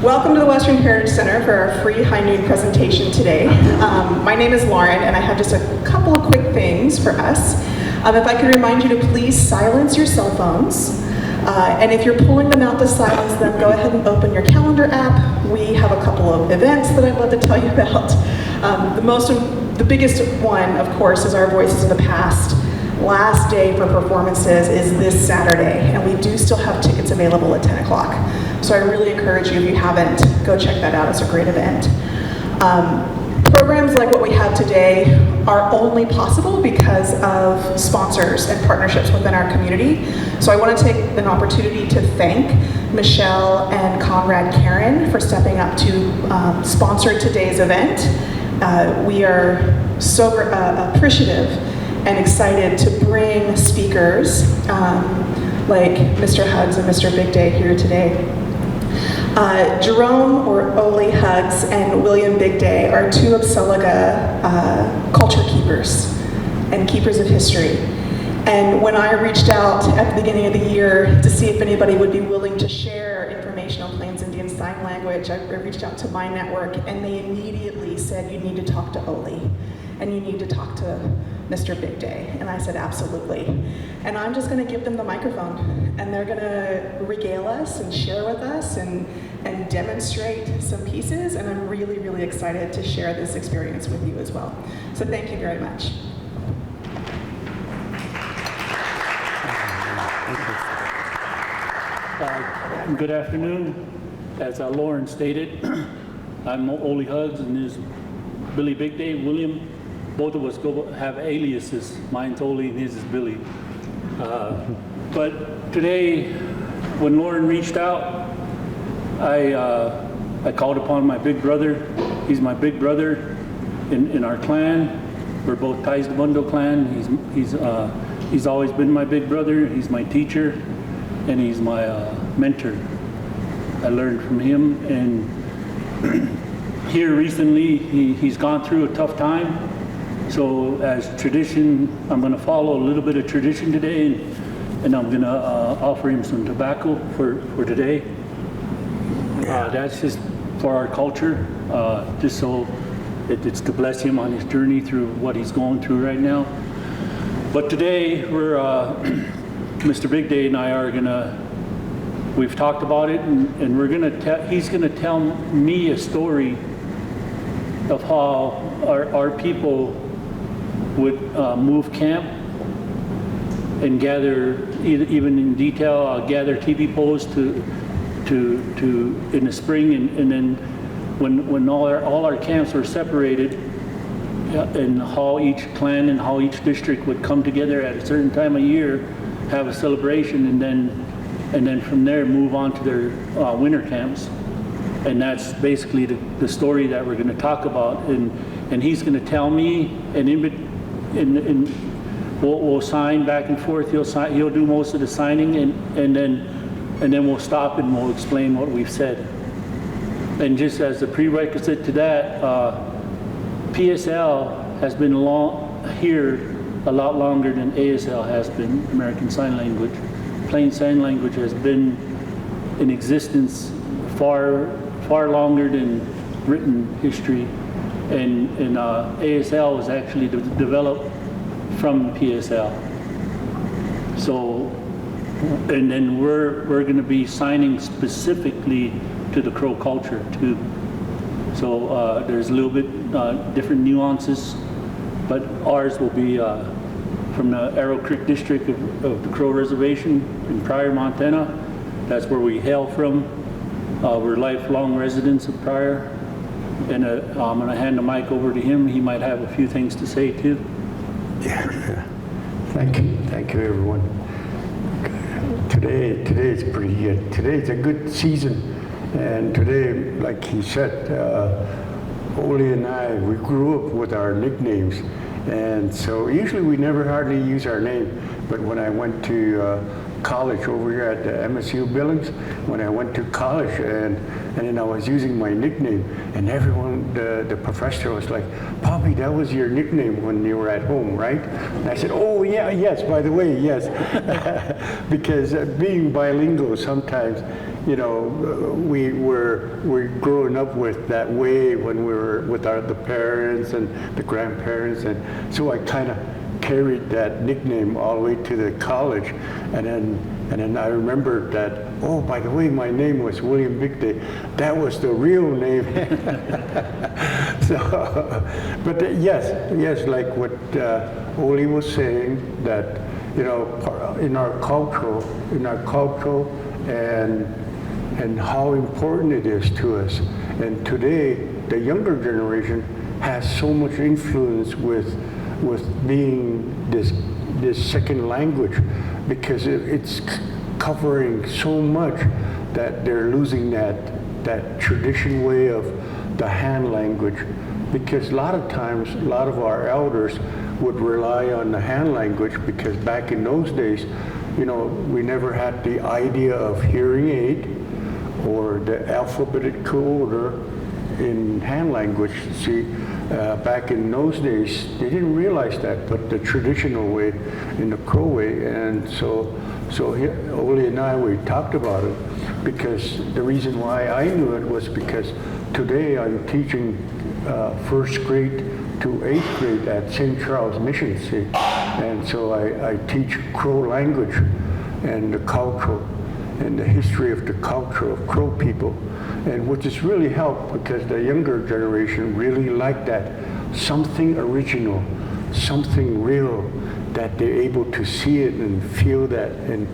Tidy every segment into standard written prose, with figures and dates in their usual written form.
Welcome to the Western Heritage Center for our free high noon presentation today. My name is Lauren, and I have just a couple of quick things for us. If I could remind you to please silence your cell phones. And if you're pulling them out to silence them, go ahead and open your calendar app. We have a couple of events that I'd love to tell you about. The biggest one, of course, is our Voices of the Past. Last day for performances is this Saturday, and we do still have tickets available at 10 o'clock. So I really encourage you, if you haven't, go check that out. It's a great event. Programs like what we have today are only possible because of sponsors and partnerships within our community. So I want to take an opportunity to thank Michelle and Conrad Karen for stepping up to sponsor today's event. We are so appreciative and excited to bring speakers like Mr. Hugs and Mr. Big Day here today. Jerome or Ole Hugs and William Big Day are two of Seliga culture keepers and keepers of history. And when I reached out at the beginning of the year to see if anybody would be willing to share information on Plains Indian Sign Language, I reached out to my network, and they immediately said, you need to talk to Ole, and you need to talk to Mr. Big Day. And I said, absolutely. And I'm just gonna give them the microphone, and they're gonna regale us and share with us and demonstrate some pieces, and I'm really, really excited to share this experience with you as well. So thank you very much. Good afternoon. As Lauren stated, I'm Ole Hugs, and this is Billy Big Day, William. Both of us have aliases. Mine's Ole and his is Billy. But today, when Lauren reached out, I called upon my big brother. He's my big brother in our clan. We're both Ties de Mundo clan. He's always been my big brother. He's my teacher, and he's my mentor. I learned from him, and here recently he's gone through a tough time. So as tradition, I'm going to follow a little bit of tradition today, and I'm going to offer him some tobacco for today. That's just for our culture, just so it's to bless him on his journey through what he's going through right now. But today, we're Mr. Big Day and I are we've talked about it, and he's gonna tell me a story of how our people would move camp and gather, even in detail, gather TV poles to in the spring, and then when all our camps were separated, and how each clan and how each district would come together at a certain time of year, have a celebration, and then from there move on to their winter camps. And that's basically the story that we're going to talk about. And he's going to tell me, and we'll sign back and forth. He'll do most of the signing, and then we'll stop and we'll explain what we've said. And just as a prerequisite to that, PSL has been here a lot longer than ASL has been, American Sign Language. Plain Sign Language has been in existence far longer than written history, and ASL was actually developed from PSL. So, and then we're going to be signing specifically to the Crow culture too. So there's a little bit different nuances, but ours will be from the Arrow Creek district of the Crow Reservation in Pryor, Montana. That's where we hail from. We're lifelong residents of Pryor. And I'm going to hand the mic over to him. He might have a few things to say too. Yeah. Thank you everyone. Today is pretty good. Today's a good season. And today, like he said, Ole and I, we grew up with our nicknames. And so usually we never hardly use our name, but when I went to college over here at the MSU Billings when I went to college, and then I was using my nickname, and everyone, the professor was like, "Poppy, that was your nickname when you were at home, right?" And I said, "Oh yeah, yes. By the way, yes," because being bilingual sometimes, you know, we're growing up with that way when we were with the parents and the grandparents, and so I kind of carried that nickname all the way to the college, and then I remembered that, oh, by the way, my name was William Victor. That was the real name. So, but yes, like what Oli was saying, that, you know, in our culture, and how important it is to us. And today, the younger generation has so much influence with being this second language, because it's covering so much that they're losing that tradition way of the hand language. Because a lot of times, a lot of our elders would rely on the hand language, because back in those days, you know, we never had the idea of hearing aid or the alphabetical order in hand language. See, back in those days, they didn't realize that, but the traditional way, in the Crow way. And so here, Oli and I, we talked about it, because the reason why I knew it was because today I'm teaching first grade to 8th grade at St. Charles Mission, see, and so I teach Crow language and the culture and the history of the culture of Crow people, and which has really helped, because the younger generation really like that, something original, something real, that they're able to see it and feel that and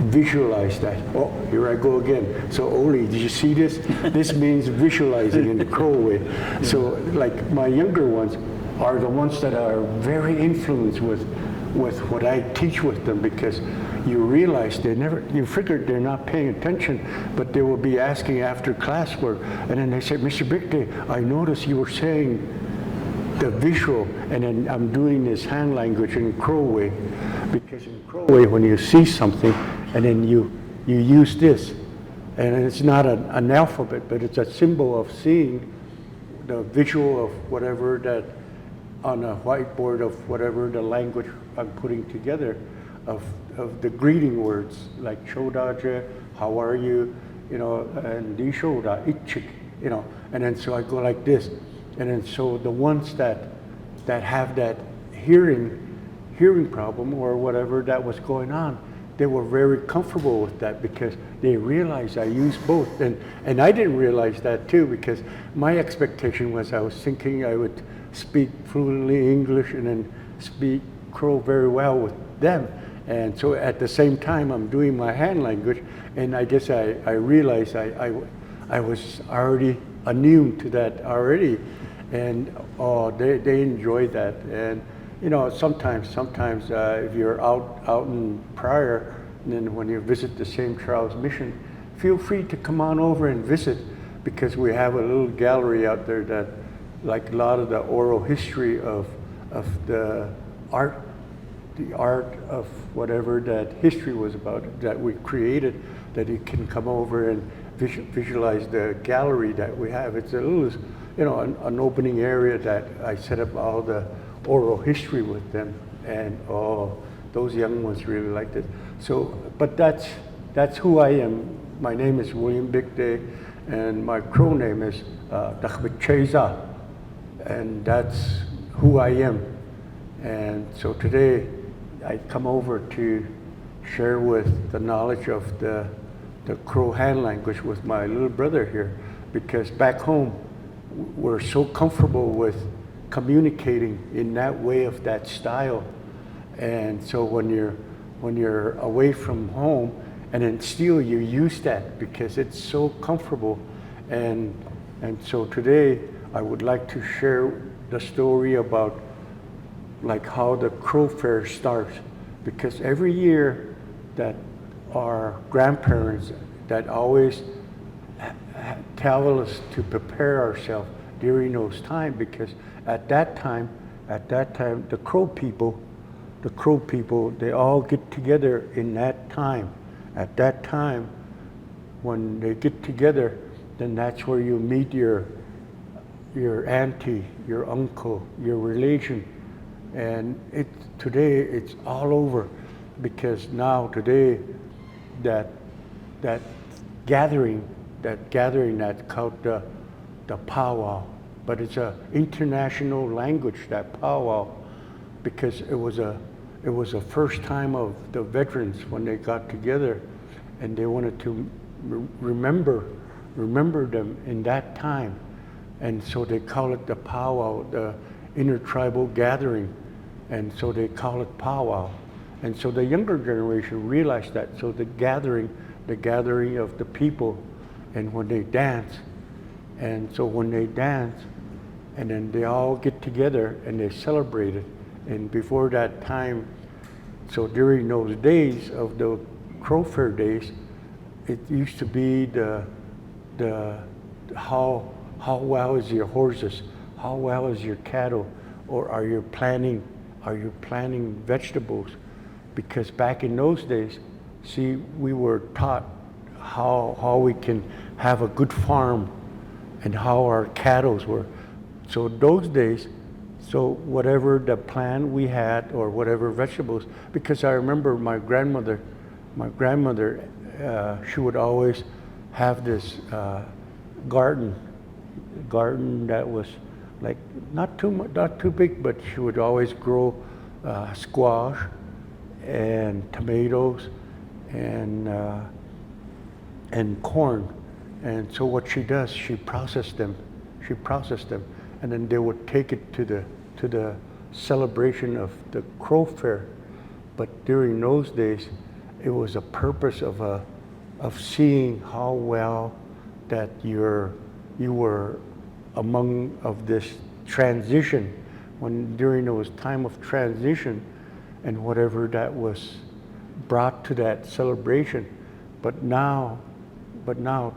visualize that. Oh, here I go again. So Oli, did you see this? This means visualizing in the Crow way. So like my younger ones are the ones that are very influenced with what I teach with them, because you realize you figured they're not paying attention, but they will be asking after classwork, and then they say, "Mr. Bigday, I noticed you were saying the visual," and then I'm doing this hand language in Crow way, because in Crow way, when you see something, and then you use this, and it's not an alphabet, but it's a symbol of seeing the visual of whatever that on a whiteboard of whatever the language I'm putting together, of the greeting words like Chodaje, how are you, you know, and Di Shoda, Itchik, you know, and then so I go like this, and then so the ones that have that hearing problem or whatever that was going on, they were very comfortable with that, because they realized I use both, and I didn't realize that too, because my expectation was, I was thinking I would speak fluently English and then speak Crow very well with them. And so at the same time, I'm doing my hand language, and I guess I realized I was already immune to that already, and they enjoyed that. And you know, sometimes if you're out in Pryor, and then when you visit the St. Charles Mission, feel free to come on over and visit, because we have a little gallery out there that, like a lot of the oral history of the art of whatever that history was about, that we created, that you can come over and visualize the gallery that we have. It's a little, you know, an opening area that I set up all the oral history with them, and those young ones really liked it. So, but that's who I am. My name is William Bigday, and my Crow name is Dakhbecheza, and that's who I am. And so today, I come over to share with the knowledge of the Crow hand language with my little brother here, because back home, we're so comfortable with communicating in that way, of that style. And so when you're away from home, and then still you use that because it's so comfortable. And so today I would like to share the story about like how the Crow Fair starts, because every year that our grandparents that always tell us to prepare ourselves during those times, because at that time the Crow people the Crow people, they all get together in that time. At that time, when they get together, then that's where you meet your auntie, your uncle, your relation. And today it's all over, because now today that gathering that's called the powwow, but it's a international language, that powwow, because it was a first time of the veterans when they got together, and they wanted to remember them in that time, and so they call it the powwow, the intertribal gathering, and so they call it powwow. And so the younger generation realized that. So the gathering of the people, and when they dance, and so when they dance, and then they all get together and they celebrate it. And before that time, so during those days of the Crow Fair days, it used to be the how well is your horses, how well is your cattle, or are you planting vegetables? Because back in those days, see, we were taught how we can have a good farm and how our cattle were. So those days, so whatever the plan we had or whatever vegetables, because I remember my grandmother, she would always have this garden that was like not too big, but she would always grow squash and tomatoes and corn. And so what she does, she processed them, and then they would take it to the celebration of the Crow Fair. But during those days, it was a purpose of seeing how well that you were among of this transition, when during those time of transition and whatever that was brought to that celebration. But now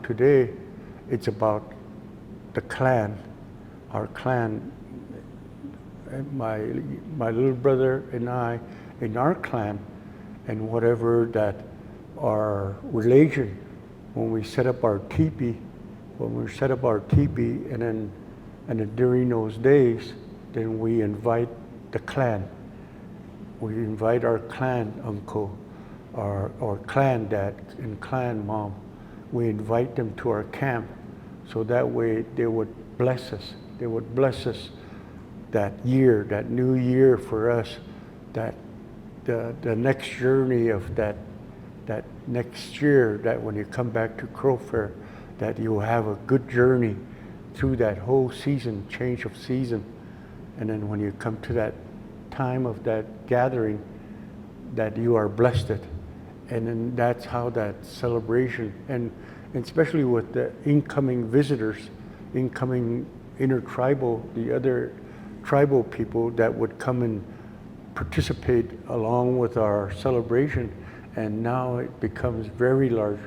today, it's about the clan, our clan. My little brother and I, in our clan, and whatever that our relation, when we set up our teepee, and then during those days, then we invite the clan. We invite our clan uncle, our clan dad and clan mom. We invite them to our camp, so that way they would bless us. They would bless us that year, that new year for us, that the next journey of that next year, that when you come back to Crow Fair, that you will have a good journey through that whole season, change of season. And then when you come to that time of that gathering, that you are blessed. And then that's how that celebration, and especially with the incoming visitors, incoming intertribal, the other tribal people that would come and participate along with our celebration. And now it becomes very large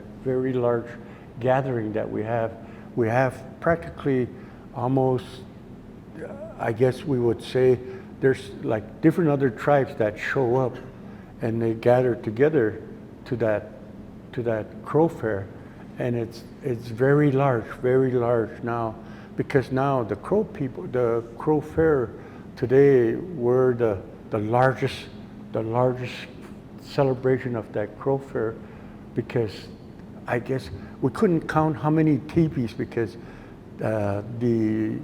gathering that we have. We have practically almost, I guess we would say, there's like different other tribes that show up and they gather together to that Crow Fair. And it's very large now, because now the Crow people, the Crow Fair today, we're the largest celebration of that Crow Fair, because I guess we couldn't count how many teepees, because the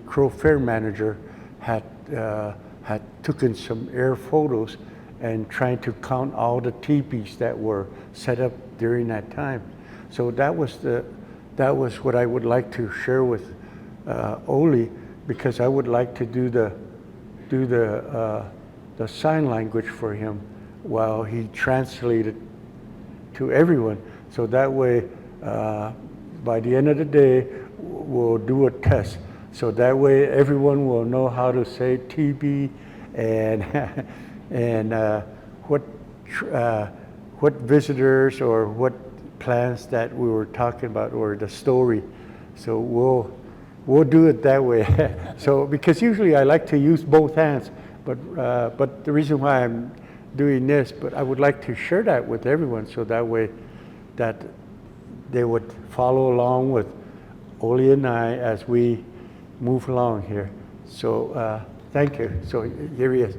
Crow Fair manager had taken some air photos and trying to count all the teepees that were set up during that time. So that was what I would like to share with Oli, because I would like to do the sign language for him while he translated to everyone. So that way, by the end of the day, we'll do a test. So that way, everyone will know how to say TB and what visitors or what plans that we were talking about, or the story. So we'll do it that way. So because usually I like to use both hands, But the reason why I'm doing this, but I would like to share that with everyone so that way that they would follow along with Oli and I as we move along here. So thank you. So here he is.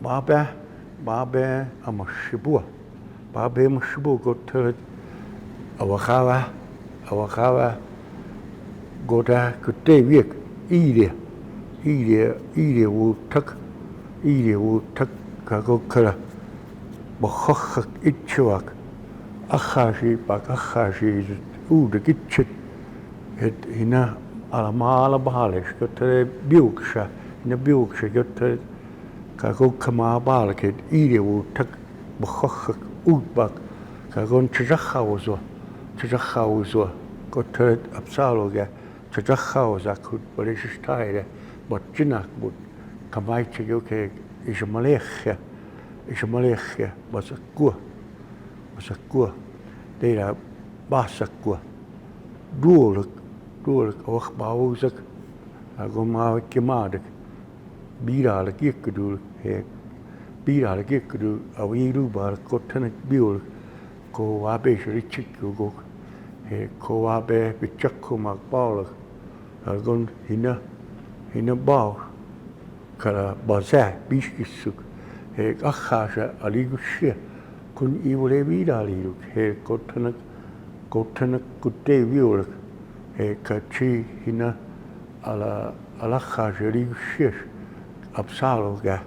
Babe amashibua. Babe amashibua go to awakawa go to kute wiek ile wu tak ka go kara bakhak itchwak akhashi de gitchit het hina alamala bahalish go to biuksha go to ka go kama balket ile wu tak bakhak utbak ka go tjachawzo go to absaloga tjachawza kut balish taire but jinak but kamaiche yoke is malechia basakua dera basakua duurlijk och bauzak agoma kemadik biralik yekkedu awiru bar kotanek biul ko wabe shrichik go he ko wabe bichakko makbalak agon hina bau kara baza bishkisuk he akhasha aligushia kun iwole vidaliruk he kotanek kutte biul he kachi hina ala khasha aligushia absaloga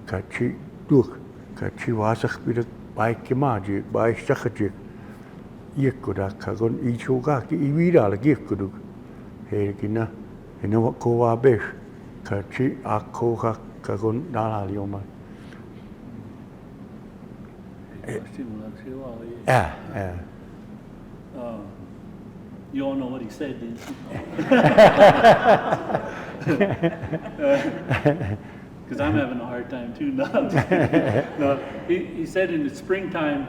kachi duk kachi wasakh bidak bai kemaji bai shakhaji yekuda kagon ichuga ki ividal gekuduk he gina hina ko wabe kachi akoha kagon dalalioma You all know what he said, didn't you? Because I'm having a hard time too now. No, he said in the springtime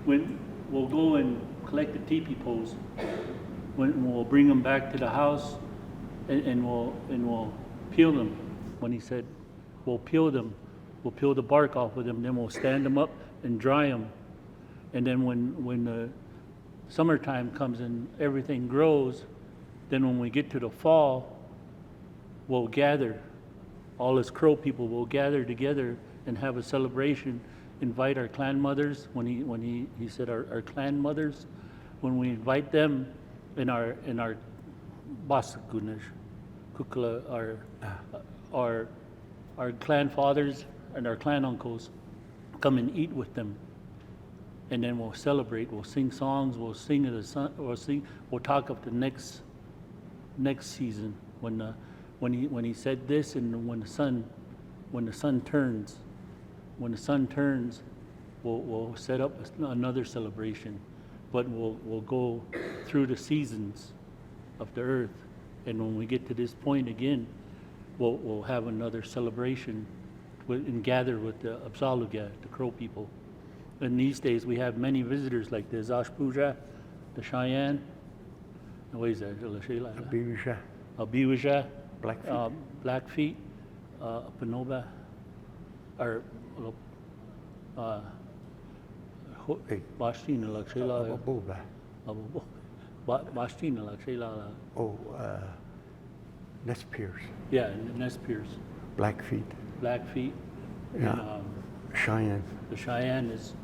when we'll go and collect the teepee poles, when we'll bring them back to the house and we'll peel them. When he said we'll peel them, we'll peel the bark off of them, then we'll stand them up and dry them, and then when the summertime comes and everything grows, then when we get to the fall, we'll gather. All us Crow people will gather together and have a celebration. Invite our clan mothers. When he said our clan mothers, when we invite them in our Basakunish, Kukla, our clan fathers and our clan uncles, come and eat with them. And then we'll celebrate. We'll sing songs. We'll sing of the sun. We'll talk of the next season when he said this, and when the sun turns, we'll set up another celebration. But we'll go through the seasons of the earth, and when we get to this point again, we'll have another celebration and gather with the Absaluga, the Crow people. And these days we have many visitors like the Zashpuja, the Cheyenne, what is that? Albiwisha, Blackfeet, Panoba, or Bashtina Lakshela, Bashtina Lakshela. Oh, Nez Perce. Yeah, Nez Perce. Blackfeet. Yeah. And, Cheyenne. The Cheyenne is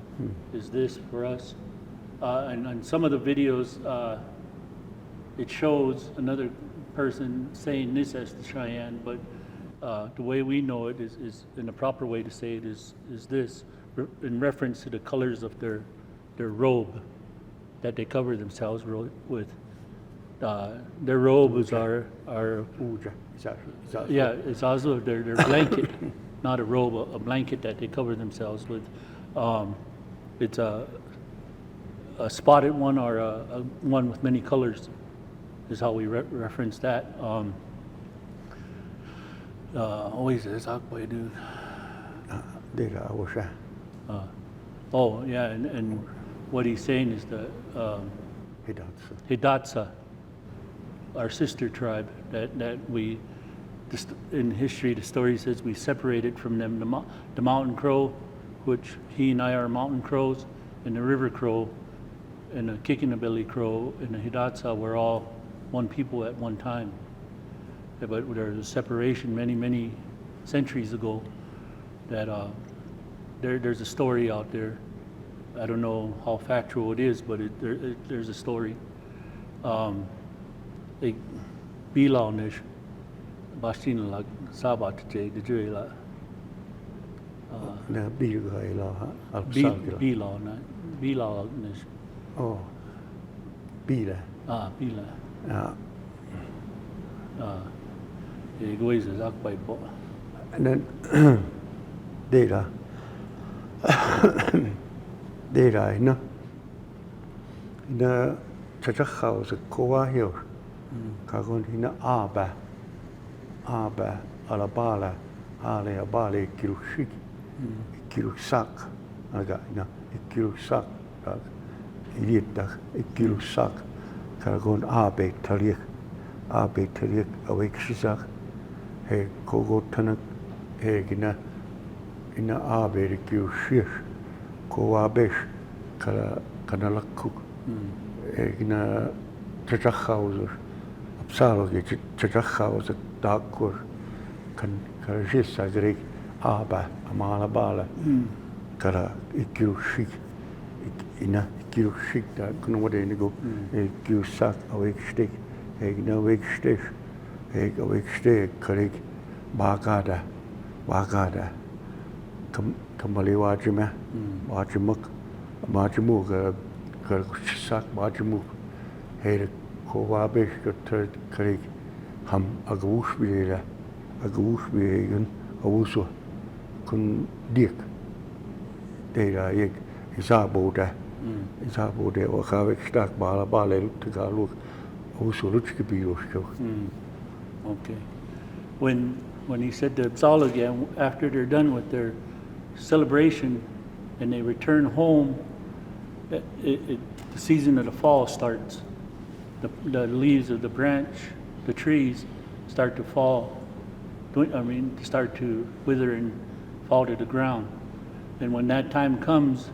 this for us, and some of the videos it shows another person saying this as the Cheyenne, but the way we know it is in the proper way to say it is this, in reference to the colors of their robe that they cover themselves with. Their robe is our yeah, it's also their blanket, not a robe, a blanket that they cover themselves with. It's a spotted one or a one with many colors is how we reference that. Always is dude. Oh yeah, and what he's saying is that Hidatsa, our sister tribe, that we, in history, the story says we separated from them. The mountain crow, which he and I are mountain crows, and the river crow, and the Kickinabelly crow, and the Hidatsa were all one people at one time. But there was a separation many centuries ago that there's a story out there. I don't know how factual it is, but there's a story. Bilawnish, Bashin la Sabat J, the Juela. Bilawnish. Oh, Bila. Bila. Egoise is up by Bo. And then, data. Data, no. In the church house, Kowa Hill, Kagon in the Arba, Alabala, Ale Abale, Kirushik, Kirusak, Aga, Kirusak, Idiot, Kirusak, Kagon Abe Tariq, awake Shizak, He Kogo Tanak, Egina, in the Abe Kirushir. Kowabesh, Kanalakuk, Egna Chachahauser, Absalogi, Chachahauser, Darkur, Karajis, Agrik, Aba, Amalabala, Kara, Ikirushik, Ina, Ikirushik, that Kunwadigo, Ikirusak, awake stick, Egna wake stick, Egg awake stick, Karik, Bagada, Kamali Wajima, Wajimuk, Sak Wajimuk, Hated Kowabish, Third Creek, Ham Agawushbira, Agawushbigan, Awuso, Kun Dick, Data Yig, Isaboda, or Havik Stack Bala Bale, Tagaluk, Awuso Lutskibiusko. Okay. When he said the Psala again, after they're done with their celebration and they return home, the season of the fall starts. The leaves of the branch, the trees start to fall, start to wither and fall to the ground. And when that time comes,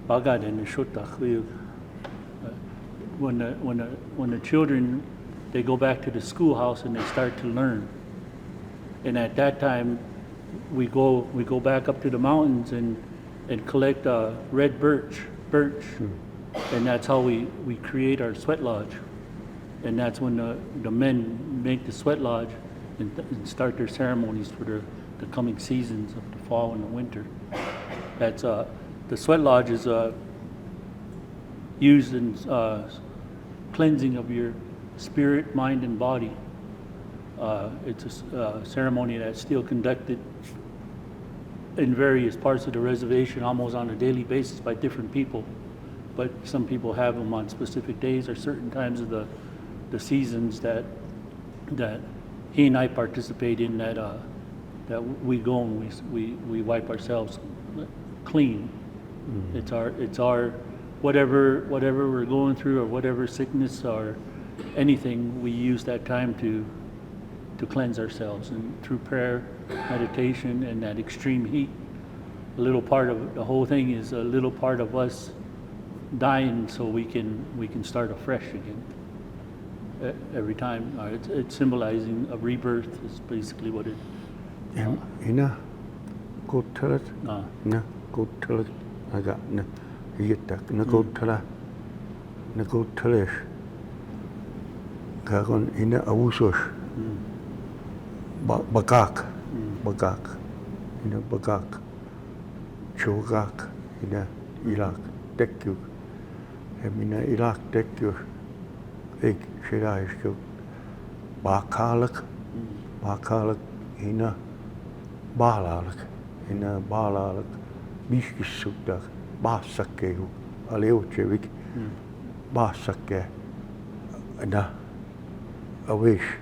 Bagad and the Shutach, when the children, they go back to the schoolhouse and they start to learn. And at that time, we go back up to the mountains and collect red birch, and that's how we create our sweat lodge. And that's when the men make the sweat lodge and start their ceremonies for the coming seasons of the fall and the winter. That's the sweat lodge is used in cleansing of your spirit, mind, and body. It's a ceremony that's still conducted in various parts of the reservation almost on a daily basis by different people. But some people have them on specific days or certain times of the seasons that he and I participate in, that we go and we wipe ourselves clean. It's our whatever we're going through or whatever sickness or anything, we use that time to cleanse ourselves, and through prayer, meditation, and that extreme heat. A little part of the whole thing is a little part of us dying so we can start afresh again. Every time it's symbolizing a rebirth is basically what it. Ina, go tell it. Na, go tell it. I got na, yitak. Na go tell it. Na go tell it. Kagon ina awusos. Bagak, ina bagak, chogak, ina ilak dekjuk, ina ilak dekjuk, ik shiraishjuk, bakalak, ina balalak, biskisukdak, basakkehu, aleuchevik, basakke, ina awish.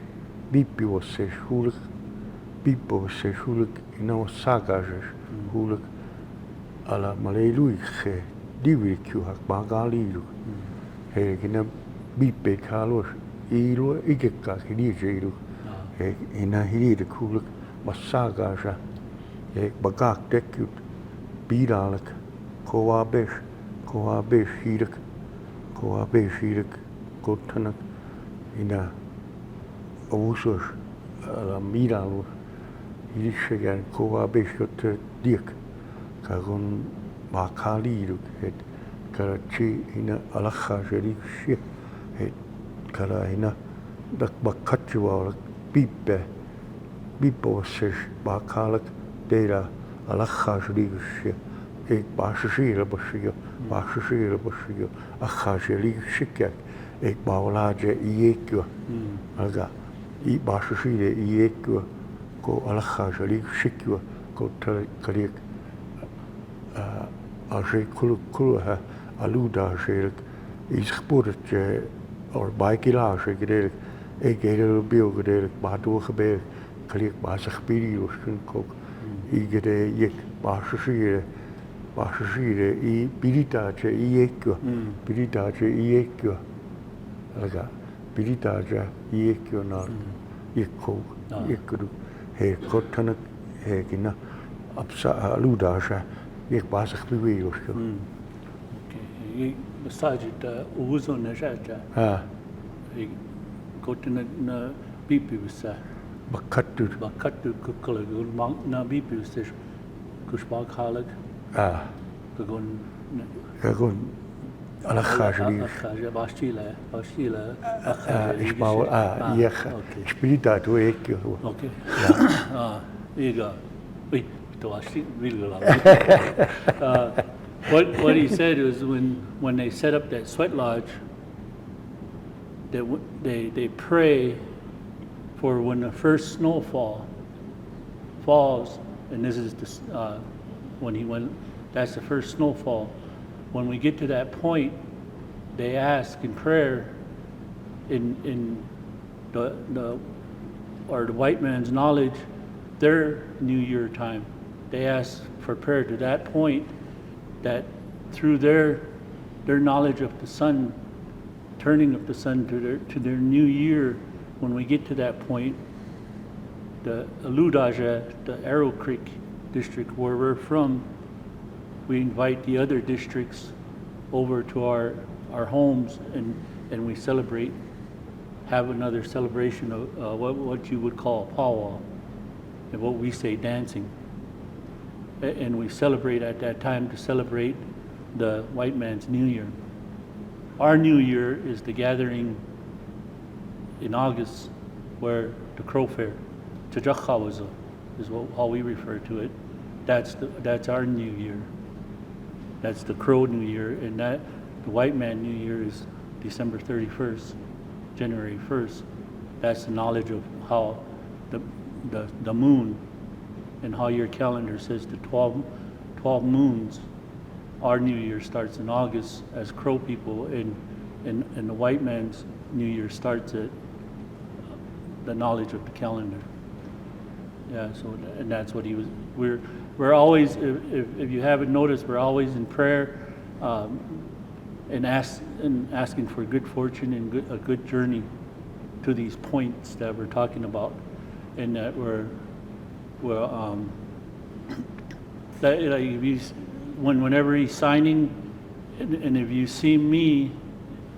Bipi was se huwelijk, Bipo was se huwelijk, in nou sagages huwelijk, ala malelui ge, diwikju hak bagalilu, he gina bipe kalos ilo ikeka hilijiru ina hilide kuluk massagasha bagak dekut bidalak koabesh hirik kotanak ina avusos la miralus hilishegan koabesh got dik kagon bakaliru het karachi ina alakha jerik shi het kara ina dak bakatwa bipo sesh bakalak dera alakha jerik shi ek bashishira bashiyo akha jerik shikyak ek bawlaje iyekyo aga I bashishire iyekyo ko alakha jerik shikyo ko karik Als kulu ha aluda sherik is geboren or baikilage gedelijk ik hele bio gedelijk maar doorgebeur klik maar zich perios kun kok I gede ik bashire I bilitaje iyekyo aga bilitaje iyekyo na ikko ikku he kotanak he gina absa aluda ik bazig beweeg. Okay. Besides it, uzo na jaja. Ik got na bipi was. Bakatu kukula gun na bipi was this kushbag halag. Gagon alakhaji. Alakhaji bashila. Ik bouw ik speel dat hoe ik. Okay. Ega. Wait. What he said was when they set up that sweat lodge, that they pray for when the first snowfall falls, and this is when he went. That's the first snowfall. When we get to that point, they ask in prayer, in the white man's knowledge, their New Year time. They ask for prayer to that point, that through their knowledge of the sun, turning of the sun to their new year, when we get to that point, the Aludaja, the Arrow Creek district where we're from, we invite the other districts over to our homes and we celebrate, have another celebration of what you would call powwow, and what we say dancing. And we celebrate at that time to celebrate the white man's New Year. Our New Year is the gathering in August where the Crow Fair, Chajakhawaza, is how we refer to it. That's our New Year. That's the Crow New Year, and the white man New Year is December 31st, January 1st. That's the knowledge of how the moon and how your calendar says the 12 moons. Our New Year starts in August as Crow people, and the white man's New Year starts at the knowledge of the calendar. Yeah, so and that's what he was. We're always, if you haven't noticed, we're always in prayer, and asking for good fortune and a good journey to these points that we're talking about, and that whenever he's signing, and if you see me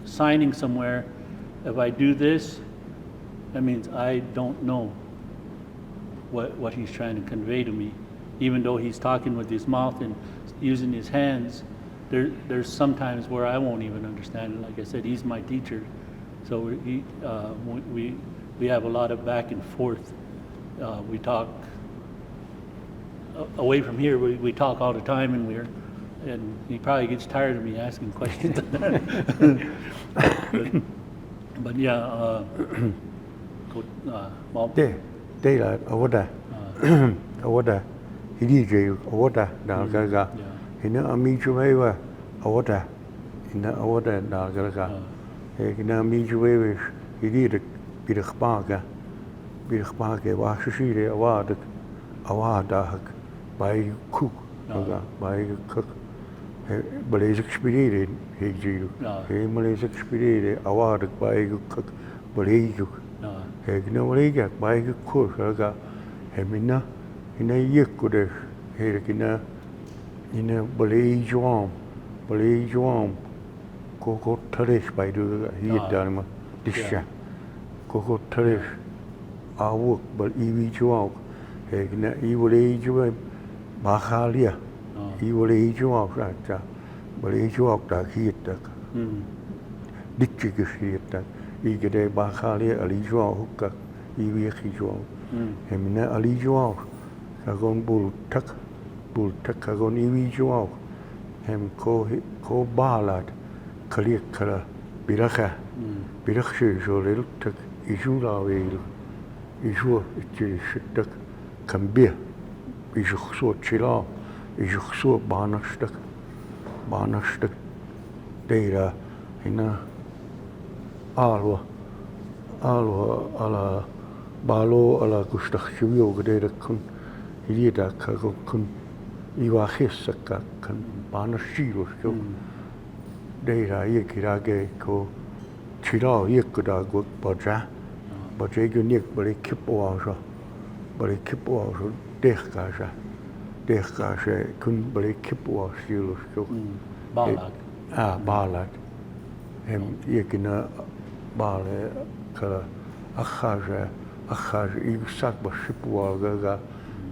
signing somewhere, if I do this, that means I don't know what he's trying to convey to me. Even though he's talking with his mouth and using his hands, there's sometimes where I won't even understand it. Like I said, he's my teacher, so we have a lot of back and forth. We talk away from here. We talk all the time, and he probably gets tired of me asking questions. but yeah, well, they là awada hidije awada dalgaga ina amijuwa awada ina awada dalgaga ina amijuwa hidide bikhbaga washishire awada by cook by cook Malaysia expedited hejiru he Malaysia expedited award by Malaysia he na Malaysia by course ga he mina ina yekude he kina ina Malaysia koko taresh by do he dharma disha koko taresh awuk but iwi juau he kina Malaysia Mahalia I boleh hijau saja, boleh hijau tak hidup, dicik hidup. I kedai bakal dia ali hijau hukak, I wiak hijau. Hemina ali hijau, kagon bultak kagon I hijau. Hem ko balat, kaliak kala, birakah sejauh tak isu lawil, isu itu sedak kambia, isu suat cilau. Ich so Bahnstück der ina alwa ala balo ala gustachivio geder kun hilida kun iwa hissaka kan Bahnstilo so der yekirage ko chira yekuda go baja gunik bari kipo so dehkaja Dehkashe kun beli kipua silus tu. Balak. Balat. Hem yekina bale kala akhaje isak basipua gaga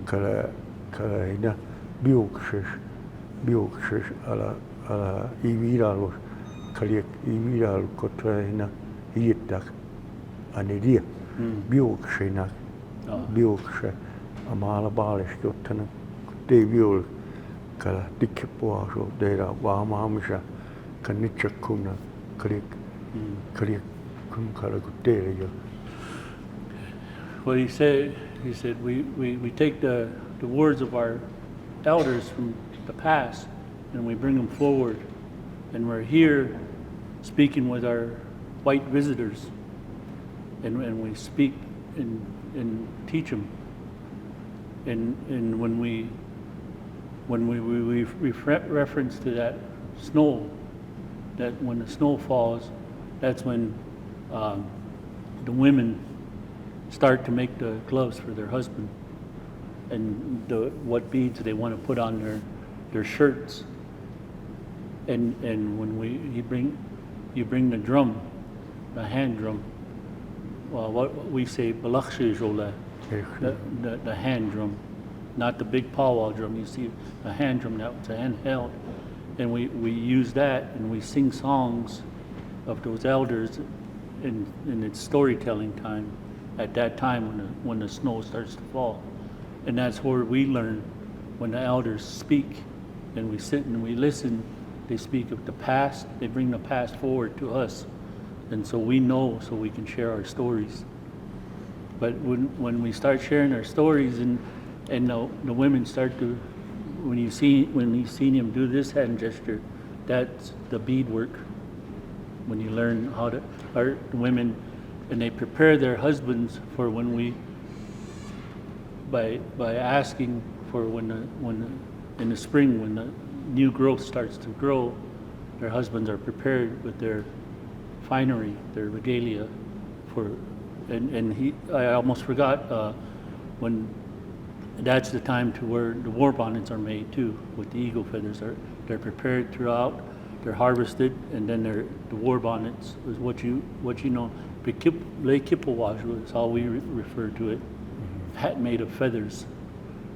kala ina biokses ala iviralus kaliek iviral kotra ina hitak anedia bioksenak biokse amala bales jottana Deviol kala dikipua so dera wahamisha kanichakuna krik kun kala gutera. What he said we take the words of our elders from the past and we bring them forward, and we're here speaking with our white visitors, and we speak and teach them, and when we reference to that snow, that when the snow falls, that's when the women start to make the gloves for their husband, and what beads they want to put on their shirts, and when you bring the drum, the hand drum, what we say balakshi jola, the hand drum. Not the big powwow drum. You see a hand drum that's handheld, and we use that and we sing songs of those elders, and it's storytelling time at that time when the snow starts to fall, and that's where we learn when the elders speak, and we sit and we listen. They speak of the past. They bring the past forward to us, and so we know, so we can share our stories. But when we start sharing our stories and the women start to, when you see him do this hand gesture, that's the beadwork. When you learn how to, or the women, and they prepare their husbands for when we, by asking for when in the spring when the new growth starts to grow, their husbands are prepared with their finery, their regalia, I almost forgot when. That's the time to where the war bonnets are made too, with the eagle feathers. They're prepared throughout, they're harvested, and then the war bonnets is what you know. Le kipawash is how we refer to it. Hat made of feathers,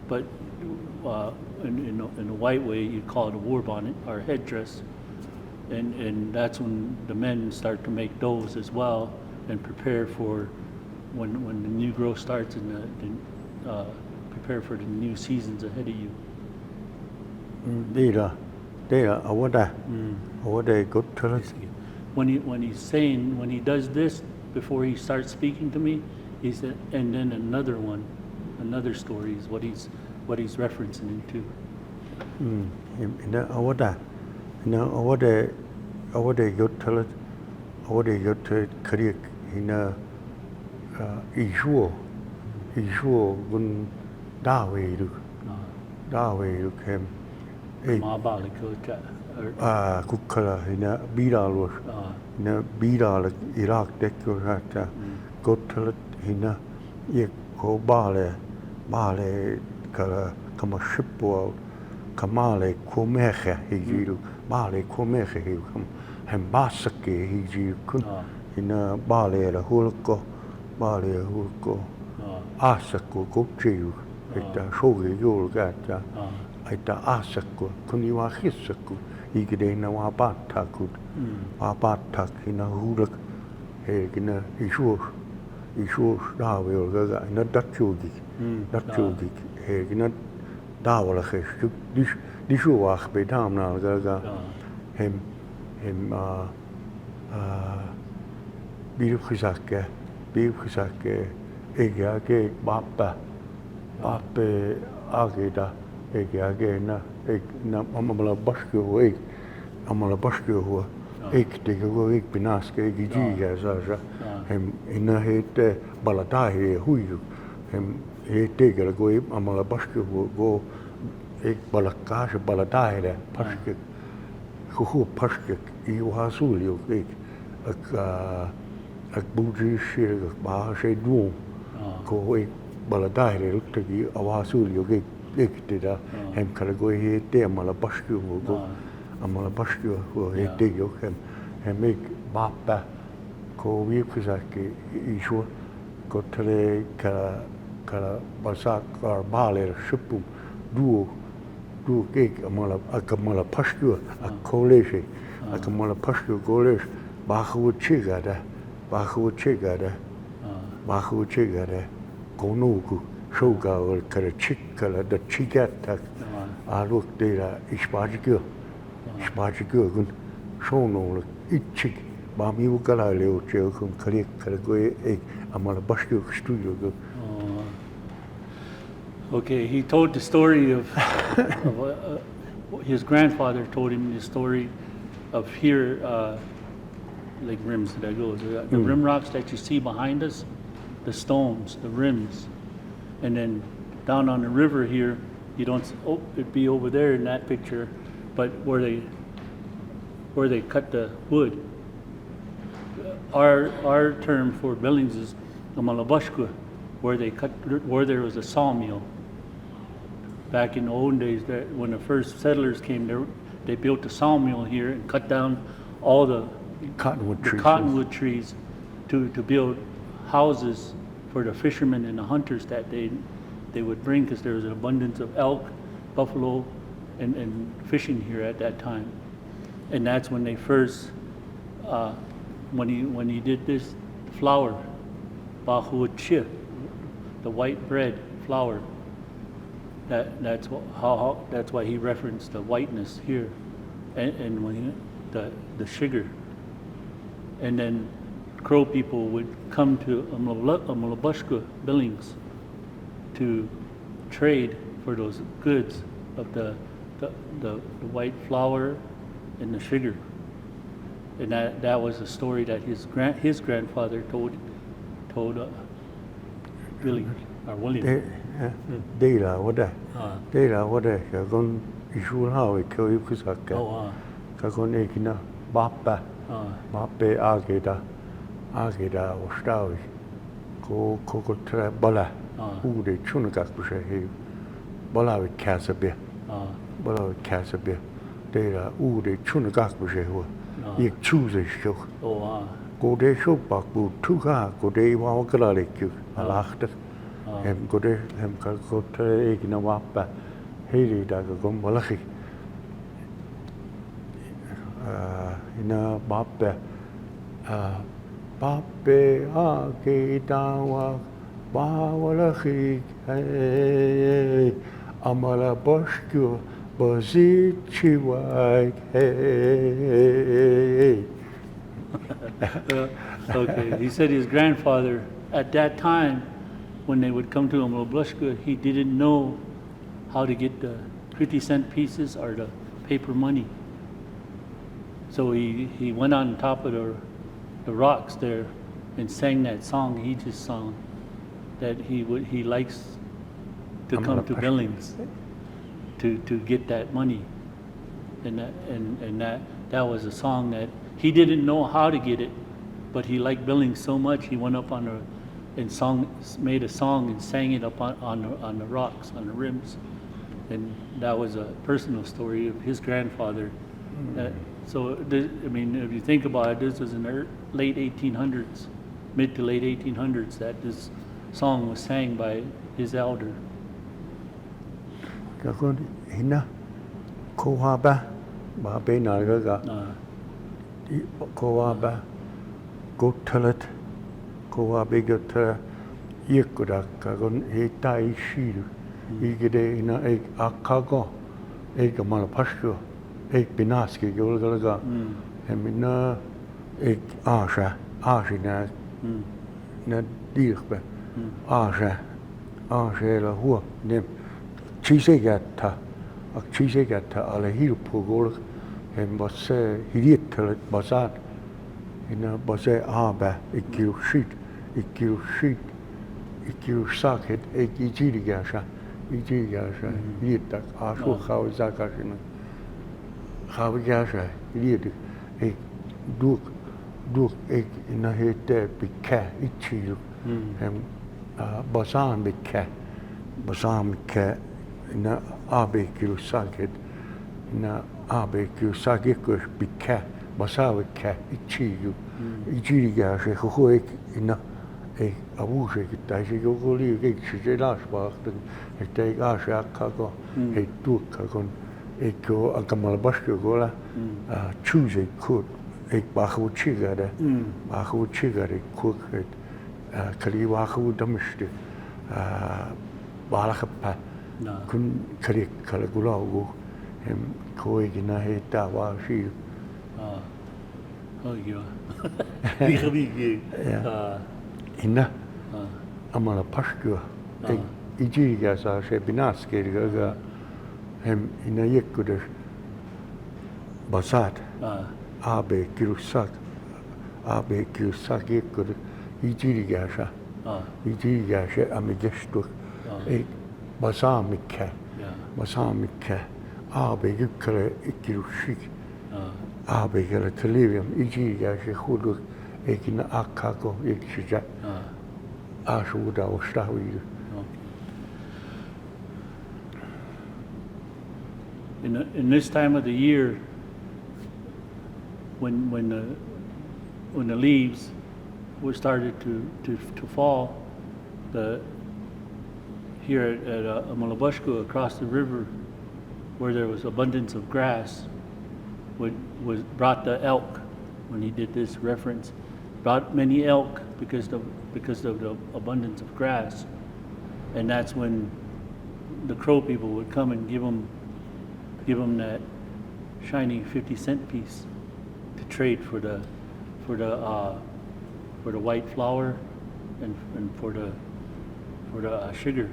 but in a white way you call it a war bonnet or headdress, and that's when the men start to make those as well and prepare for when the new growth starts and prepare for the new seasons ahead of you. Dera, awada good tell. When he does this before he starts speaking to me, he said, and then another story is what he's referencing into. Awada good tell it. Awada good tell it. Kariak ina isuo gun dawe hem. Ma balik ko kukkala hina biidaalus hina biidaal Irak tekku hata gottalat hina ik ko baale kala kama shippo kamale komeche hijiru baale komeche hiu kam hem basake hijiru kun hina baale la hulko asako kopchiu että shogi julgata että asako kuni wa hisako igdeina wa batakut wa batak hina hulak hegina ishur daawel gaga ina datjugi hegina daawel gestuk dishu wach be damnal gaga hem bier gezake ege bappa ageda ege na amala baskio ik tegen ik binaske ik jiga zaja hem ina hete balatahi huyu hem hete go amala baskio go ik balatahi paske paske I wasul ik ak buji shir ba she du ko ik balatahi ruttagi awasul ik tida hem kala go hete amala baskio go amala baskio go hete yo hem ik bappa ko wiepgezake isho ko tere kala basak ar baler shipum du ik amala baskio ak college ak amala baskio college bahu chigada konuku shoga kara chikala da chigatak aluk dera ishbajigyo gun shono itchik ba mi ukala leo cheo kum kare go ek amala baskio studio go. Okay, he told the story of his grandfather told him the story of here, like rims that goes. The rim rocks that you see behind us, the stones, the rims. And then down on the river here, you don't, it'd be over there in that picture, but where they cut the wood. Our term for Billings is Amalabashka, where there was a sawmill. Back in the old days, when the first settlers came there, they built a sawmill here and cut down all the cottonwood trees to build houses for the fishermen and the hunters that they would bring, because there was an abundance of elk, buffalo, and fishing here at that time. And that's when they first, when he did this flour, bahuachia, the white bread flour. That's why he referenced the whiteness here, and when the sugar. And then Crow people would come to Amalabushka Billings to trade for those goods of the white flour and the sugar. And that was a story that his grandfather told William. Deila wada ka gon ishul hawe ko ikusaka ka gon ekina bappa ageda ostawi ko tra bala ude chunuka kushe he bala we kasabe deila ude chunuka kushe ho ik choose sho go de sho bakbu tuka go de wa kala lekku alachter hem gode hem kalkote ekina wappa heli daga gombalachi ina bappe ake dawa bawalachi amala boshku bozichiwai Okay, he said his grandfather at that time, when they would come to Amalabushka, he didn't know how to get the 50-cent pieces or the paper money. So he went on top of the rocks there and sang that song he just sung, that he likes to come to Billings to get that money. and that was a song that he didn't know how to get it, but he liked Billings so much he went up on the and made a song and sang it up on the rocks, on the rims, and that was a personal story of his grandfather. I mean, if you think about it, this was in the late 1800s, mid to late 1800s, that this song was sang by his elder. Ka kon hina ko ha ba be na ga ko ha ba go talet ko ha be go ta yekuda ka kon he tai shiru igede ina ek akago ek mal pasco ek binaski golga emina ek asha na dirbe asha la huo nem Chisegata ala hiru pogol en basse hiriet basat in a basse abe ikil saket ikirigasha yitak ashu khawzakashina khawgasha yid ek duk ek in a hete bikka ichilu en basan bikka na ABQ sakit na ABQ sakit kus bikka basawikka ichigu ichiriga she khoek ina e abushe kitai go goli ke chilas bachten ek asha kago e duk kon eko akamal basko gola choose kut ek bahu chigare cook kali bahu damishte balakha kun kari kalagulago hem koi gina he tawa shi ina amala pashku iji sa she binaske ga hem ina yekuder basat abe kirusak yekuder iji gasha amigestu basamike abe yukre ikirushik abe gele televium iji gashe khuduk ekina akako ekshija ashuda oshtawi in this time of the year when the leaves were started to fall, here at Malabushku, across the river, where there was abundance of grass, brought the elk. When he did this reference, brought many elk because of the abundance of grass, and that's when the Crow people would come and give them that shiny 50-cent piece to trade for the white flour and for the sugar.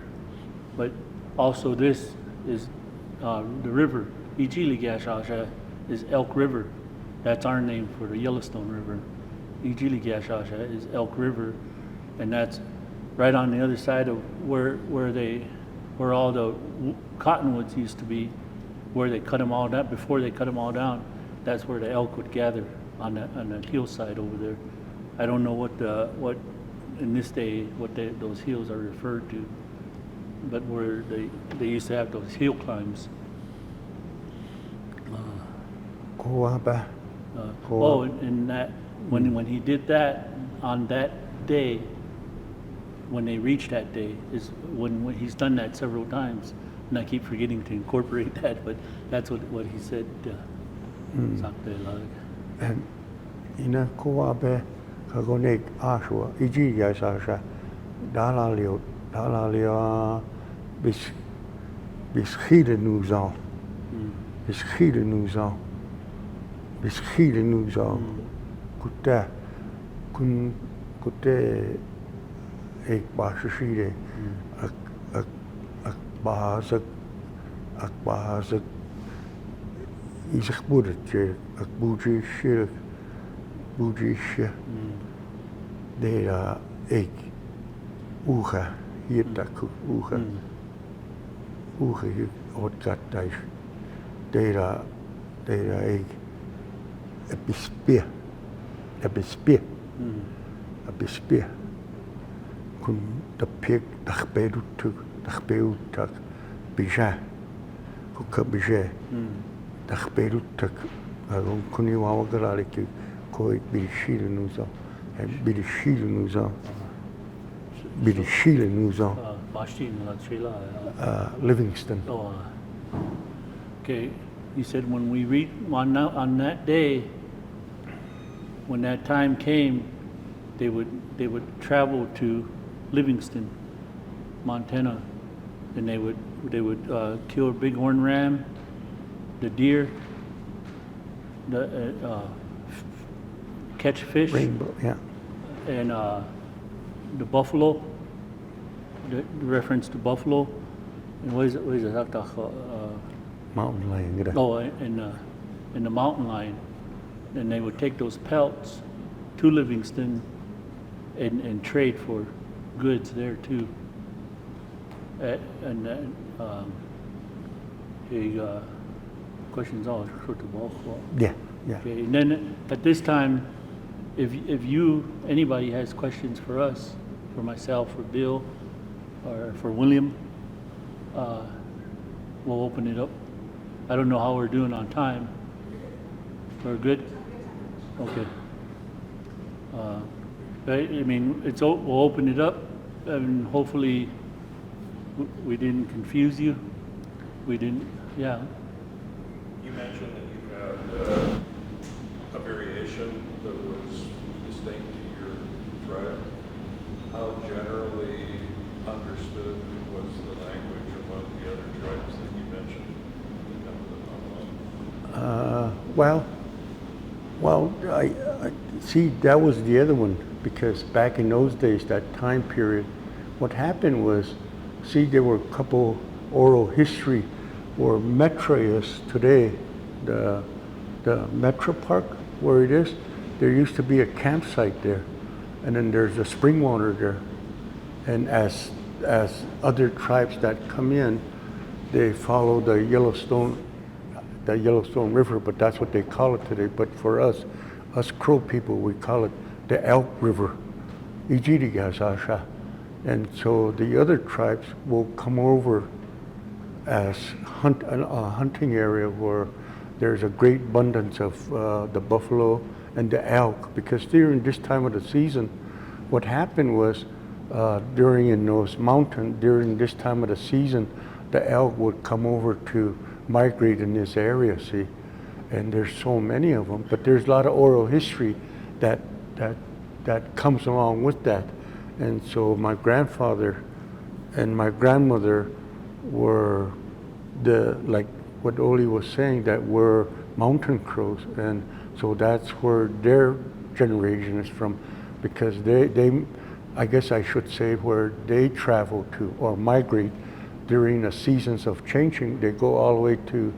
But also this is the river. Ijiligasha is Elk River. That's our name for the Yellowstone River. Ijiligasha is Elk River, and that's right on the other side of where all the cottonwoods used to be, where they cut them all down. Before they cut them all down, that's where the elk would gather on the hillside over there. I don't know what in this day those hills are referred to, but where they used to have those hill climbs. And that when he did that on that day, when they reached that day, is when he's done that several times, and I keep forgetting to incorporate that, but that's what he said. And ina koabe kagonek ashwa iji yasasha dalalio bis geschieden nu zal kuta ek basishide ak bahazak izig boedetje ak boedje dera ek uga hier tak uga hier otgattais dera they episphere episphere คุณตะเพียกตะเปรุทุกตะเปรุทักบิชาคุกบิชาตะเปรุทักคุณยาวกระไรคือคอยบิชิลนูซาบิชิลนูซาBashtin, Srila. Livingston. Okay. He said when we read on that day, when that time came, they would travel to Livingston, Montana, and they would kill a bighorn ram, the deer, catch fish, Rainbow, yeah. and the buffalo. The reference to buffalo, and what is it? Mountain lion. Oh, and the mountain lion, and they would take those pelts to Livingston and trade for goods there too. Questions all short to buffalo. Yeah, yeah. Okay, and then at this time, if anybody has questions for us, for myself, for Bill, or for William, we'll open it up. I don't know how we're doing on time. We're good? Okay. I mean, we'll open it up, and hopefully we didn't confuse you. We didn't, yeah. You mentioned that you had a variation that was distinct to your tribe. How generally understood was the language among the other tribes that you mentioned? Well, I see that was the other one, because back in those days, that time period, what happened was, see, there were a couple oral history where Metroyas today, the Metro Park where it is, there used to be a campsite there, and then there's a spring water there. And as other tribes that come in, they follow the Yellowstone River, but that's what they call it today. But for us Crow people, we call it the Elk River. And so the other tribes will come over as a hunting area where there's a great abundance of the buffalo and the elk, because during this time of the season, what happened was, during this time of the season, the elk would come over to migrate in this area, see, and there's so many of them, but there's a lot of oral history that comes along with that. And so my grandfather and my grandmother were like what Oli was saying, that were mountain crows, and so that's where their generation is from, because they I guess I should say, where they travel to or migrate during the seasons of changing. They go all the way to,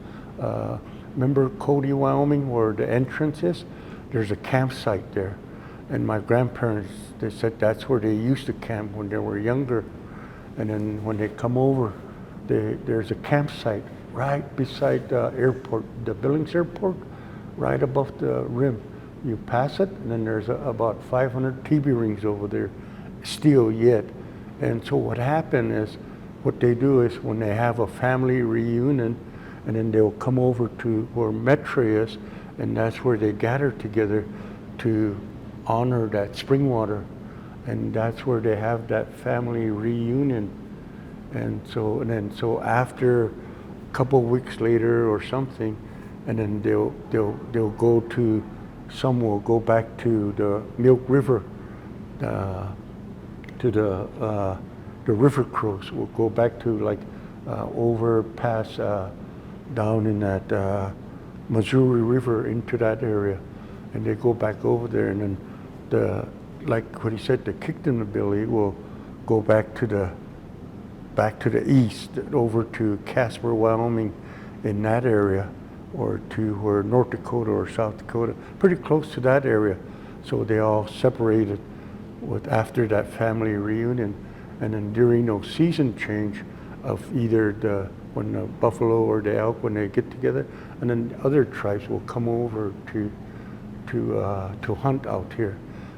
remember Cody, Wyoming, where the entrance is? There's a campsite there. And my grandparents, they said that's where they used to camp when they were younger. And then when they come over, there's a campsite right beside the airport, the Billings Airport, right above the rim. You pass it, and then there's about 500 TV rings over there, still yet. And so what happened is, what they do is when they have a family reunion, and then they'll come over to where Metro is, and that's where they gather together to honor that spring water. And that's where they have that family reunion. And so after a couple of weeks later or something, and then they'll go to, some will go back to the Milk River, to the river crows will go back to like over past down in that Missouri River into that area, and they go back over there, and then like what he said, the Kickton will go back to the east, over to Casper, Wyoming, in that area, or to where North Dakota or South Dakota, pretty close to that area. So they all separated after that family reunion, and then during those season change of either the when the buffalo or the elk, when they get together, and then other tribes will come over to hunt out here,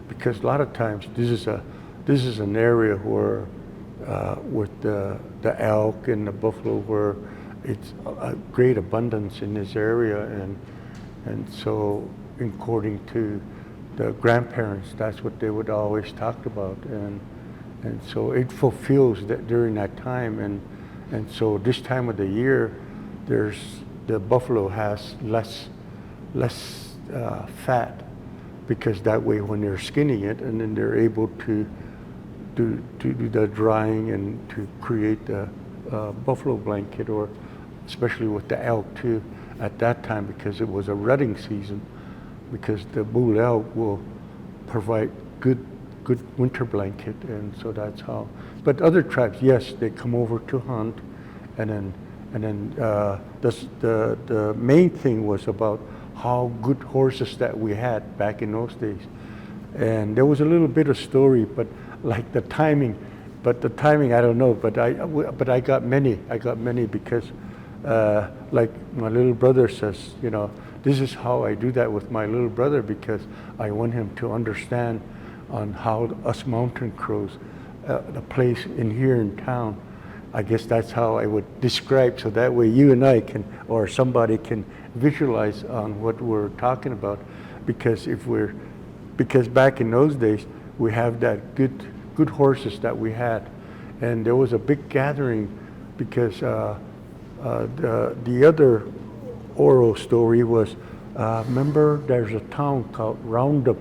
because a lot of times this is an area where with the elk and the buffalo, where it's a great abundance in this area, and so according to the grandparents, that's what they would always talk about, and so it fulfills that during that time, and so this time of the year, the buffalo has less fat, because that way when they're skinning it, and then they're able to do the drying and to create the buffalo blanket, or especially with the elk too at that time, because it was a rutting season, because the bull elk will provide good winter blanket, and so that's how. But other tribes, yes, they come over to hunt, and then the main thing was about how good horses that we had back in those days. And there was a little bit of story, but like the timing I don't know, but I got many because like my little brother says, this is how I do that with my little brother, because I want him to understand on how us mountain crows, the place in here in town. I guess that's how I would describe, so that way you and I can, or somebody can visualize on what we're talking about, because back in those days we have that good horses that we had, and there was a big gathering, because the other oral story was, remember there's a town called Roundup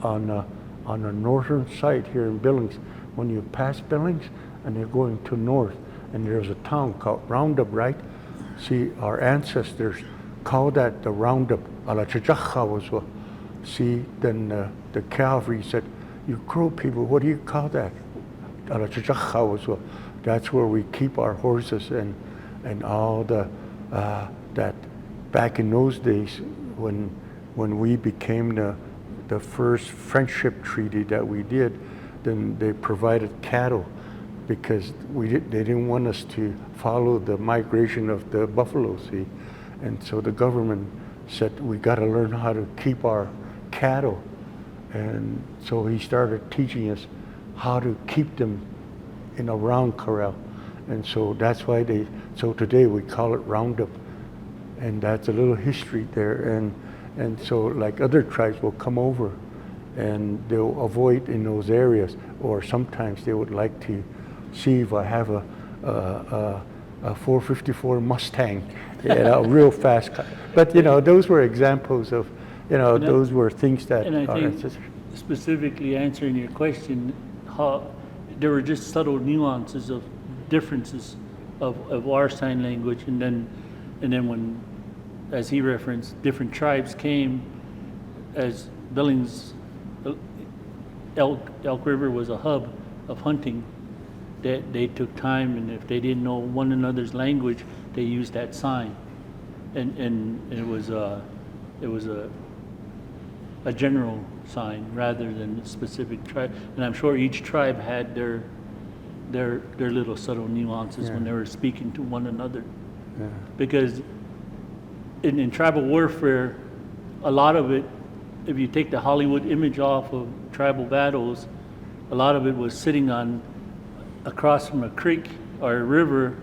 on the northern side here in Billings. When you pass Billings and you're going to north, and there's a town called Roundup, right? See, our ancestors called that the Roundup. See, then the cavalry said, "You Crow people, what do you call that?" That's where we keep our horses, and all that back in those days, when we became the first friendship treaty that we did, then they provided cattle, because they didn't want us to follow the migration of the buffalo, see, and so the government said we got to learn how to keep our cattle, and so he started teaching us how to keep them in a round corral, and so that's why so today we call it Roundup, and that's a little history there, and so like other tribes will come over, and they'll avoid in those areas, or sometimes they would like to see if I have a 454 Mustang, real fast car. But those were examples of, those were things that. And I think specifically answering your question, how there were just subtle nuances of differences of our sign language, and then when, as he referenced, different tribes came, as Billings, Elk River was a hub of hunting, that they took time, and if they didn't know one another's language, they used that sign, and it was a general sign rather than a specific tribe. And I'm sure each tribe had their little subtle nuances when they were speaking to one another, because in tribal warfare, a lot of it, if you take the Hollywood image off of tribal battles, a lot of it was sitting across from a creek or a river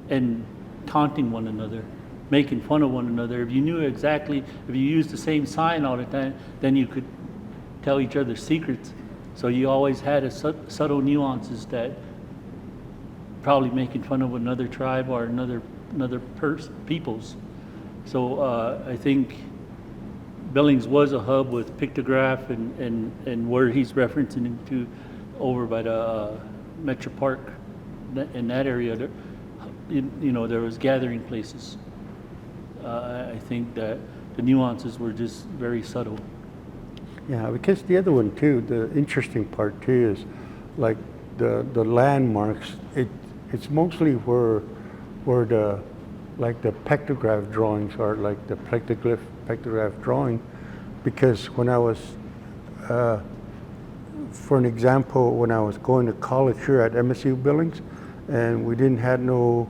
and taunting one another, making fun of one another. If you knew exactly, if you used the same sign all the time, then you could tell each other secrets. So you always had subtle nuances that probably making fun of another tribe or another peoples. So I think Billings was a hub with pictograph, and where he's referencing to over by the Metro Park, in that area, there was gathering places. I think that the nuances were just very subtle. Yeah, because the other one too, the interesting part too is like the landmarks. It's mostly where the pictograph drawings are, like the pictograph drawing, because when I was, for an example, when I was going to college here at MSU Billings, and we didn't have no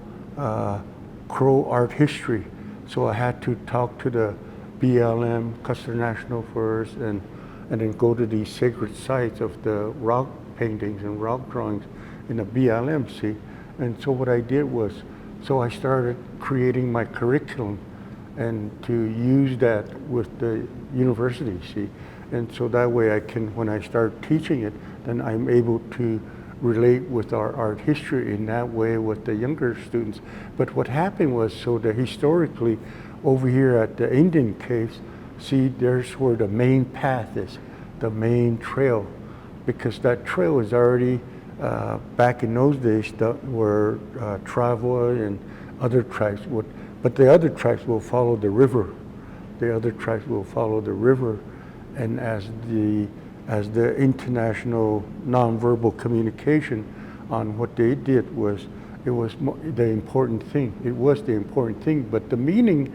Crow art history. So I had to talk to the BLM, Custer National Forest, and then go to these sacred sites of the rock paintings and rock drawings in the BLM, see? And so what I did was, so I started creating my curriculum and to use that with the university, see? And so that way I can, when I start teaching it, then I'm able to relate with our art history in that way with the younger students. But what happened was, so that historically, over here at the Indian Caves, see, there's where the main path is, the main trail, because that trail is already, back in those days, where Travois and other tribes would, but the other tribes will follow the river. The other tribes will follow the river, and as the international nonverbal communication on what they did was, it was the important thing. It was the important thing, but the meaning,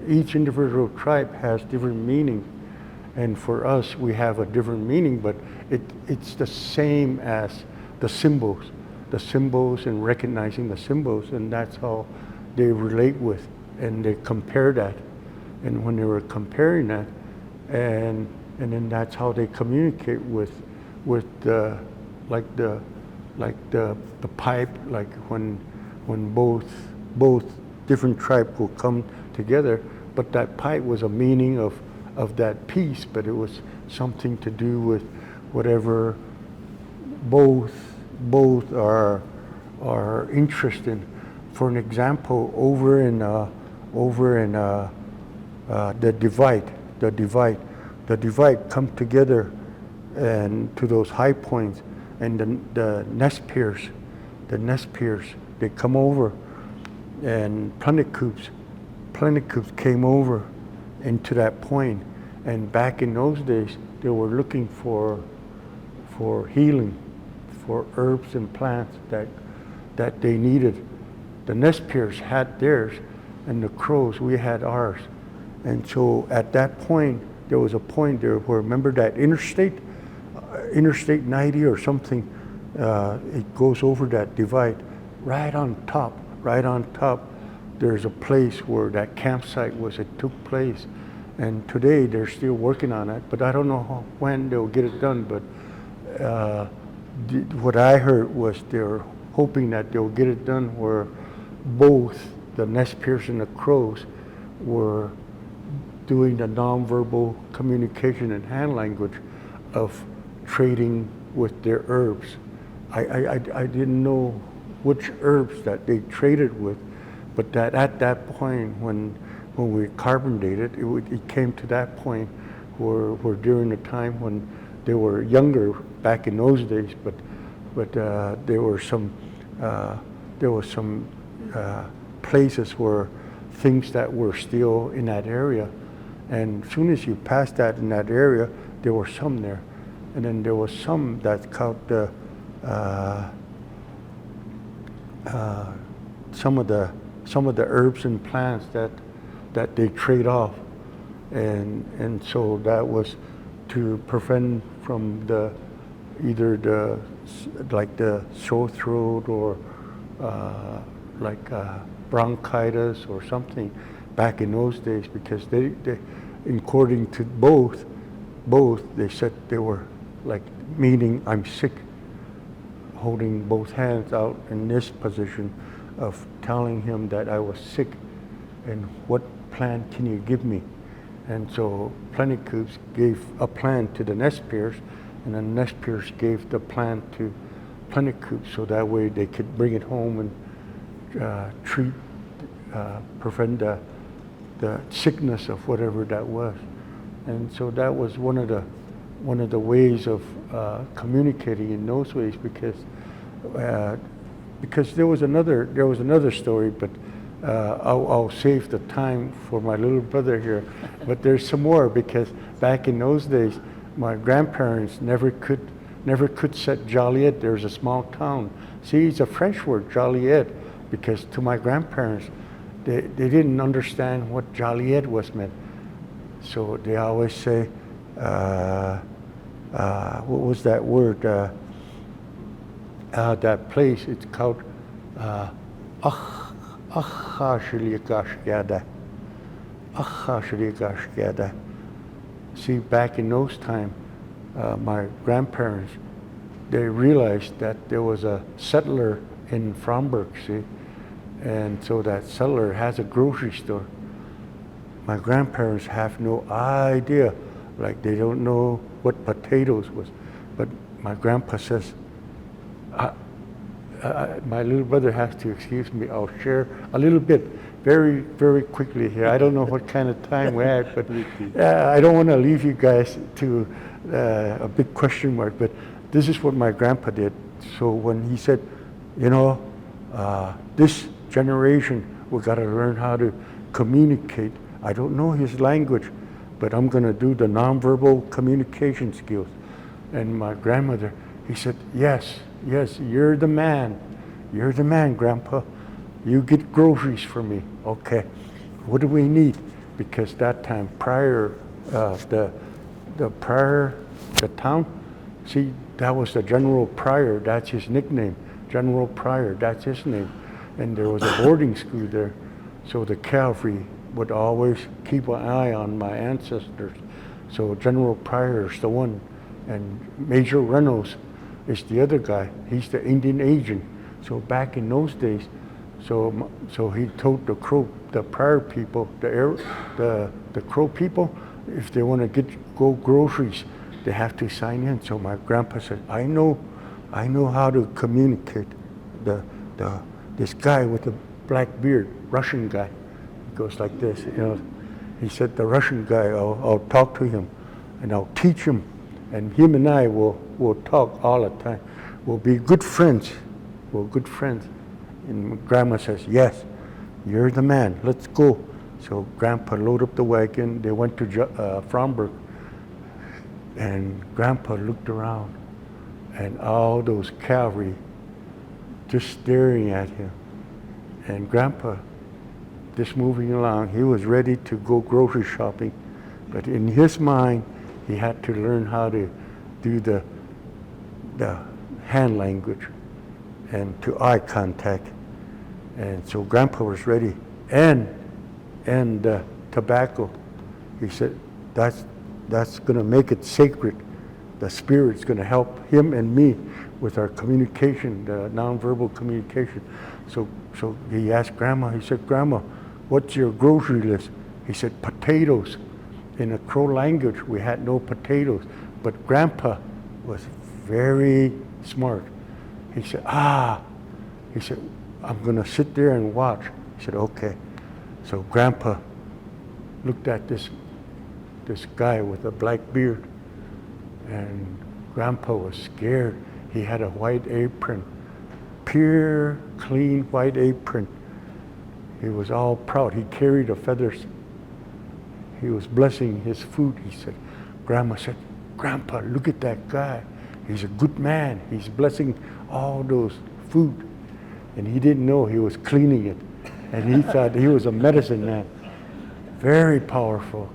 each individual tribe has different meaning. And for us, we have a different meaning, but it's the same as the symbols and recognizing the symbols, and that's how they relate with, and they compare that. And when they were comparing that, and then that's how they communicate with the pipe, like when both different tribes will come together, but that pipe was a meaning of that piece, but it was something to do with whatever both are interested in. For an example, over in the divide come together and to those high points, and the nest peers, they come over, and Planicoops came over into that point, and back in those days they were looking for healing, for herbs and plants that they needed. The nest peers had theirs, and the crows, we had ours. And so at that point, there was a point there where, remember that Interstate 90 or something, it goes over that divide. Right on top, there's a place where that campsite was, it took place. And today they're still working on it, but I don't know when they'll get it done. But what I heard was they're hoping that they'll get it done where both the nest peers and the crows were doing the nonverbal communication and hand language of trading with their herbs. I didn't know which herbs that they traded with, but that at that point when we carbon dated, it came to that point where during the time when they were younger back in those days, but there were some places where things that were still in that area, and as soon as you passed that in that area, there were some there, and then there was some that caught some of the herbs and plants that they trade off, and so that was to prevent from either the sore throat or bronchitis or something back in those days, because they according to both they said they were like meaning I'm sick, holding both hands out in this position of telling him that I was sick and what plant can you give me. And so Planicoops gave a plant to the nest peers, and the nest peers gave the plant to Planicoops, so that way they could bring it home and prevent the sickness of whatever that was. And so that was one of the ways of communicating in those ways, because there was another story, but I'll save the time for my little brother here. But there's some more, because back in those days, my grandparents never could set Joliet. There's a small town. See, it's a French word, Joliet, because to my grandparents, they didn't understand what Joliet was meant. So they always say, what was that word? That place, it's called Achashliakashgada. Achashliakashgada. See, back in those times, my grandparents, they realized that there was a settler in Fromberg, see, and so that settler has a grocery store. My grandparents have no idea, like they don't know what potatoes was, but my grandpa says, my little brother has to excuse me, I'll share a little bit very, very quickly here. I don't know what kind of time we had, but I don't want to leave you guys to a big question mark, but this is what my grandpa did. So when he said, you know, this generation, we got to learn how to communicate. I don't know his language, but I'm going to do the nonverbal communication skills. And my grandmother, he said, yes, you're the man. You're the man, Grandpa. You get groceries for me. Okay. What do we need? Because that time prior, the town, see, that was the General Prior. That's his nickname. General Prior, that's his name. And there was a boarding school there. So the cavalry would always keep an eye on my ancestors. So General Prior is the one. And Major Reynolds is the other guy. He's the Indian agent. So back in those days, so he told the Prior people, the Crow people, if they want to go groceries, they have to sign in. So my grandpa said, I know how to communicate. This guy with the black beard, Russian guy, he goes like this, you know. He said, the Russian guy, I'll talk to him and I'll teach him, and him and I will talk all the time. We'll be good friends. We're good friends. And Grandma says, yes, you're the man, let's go. So Grandpa loaded up the wagon, they went to Fromberg, and Grandpa looked around, and all those cavalry just staring at him. And Grandpa, just moving along, he was ready to go grocery shopping, but in his mind, he had to learn how to do the hand language and to eye contact. And so Grandpa was ready. And tobacco, he said, that's gonna make it sacred. The Spirit's gonna help him and me with our communication, the nonverbal communication. So he asked Grandma, he said, Grandma, what's your grocery list? He said, potatoes. In the Crow language, we had no potatoes, but Grandpa was very smart. He said, I'm gonna sit there and watch. He said, okay. So Grandpa looked at this guy with a black beard, and Grandpa was scared. He had a white apron, pure, clean white apron. He was all proud. He carried the feathers. He was blessing his food. He said, Grandma said, Grandpa, look at that guy. He's a good man. He's blessing all those food. And he didn't know he was cleaning it. And he thought he was a medicine man. Very powerful.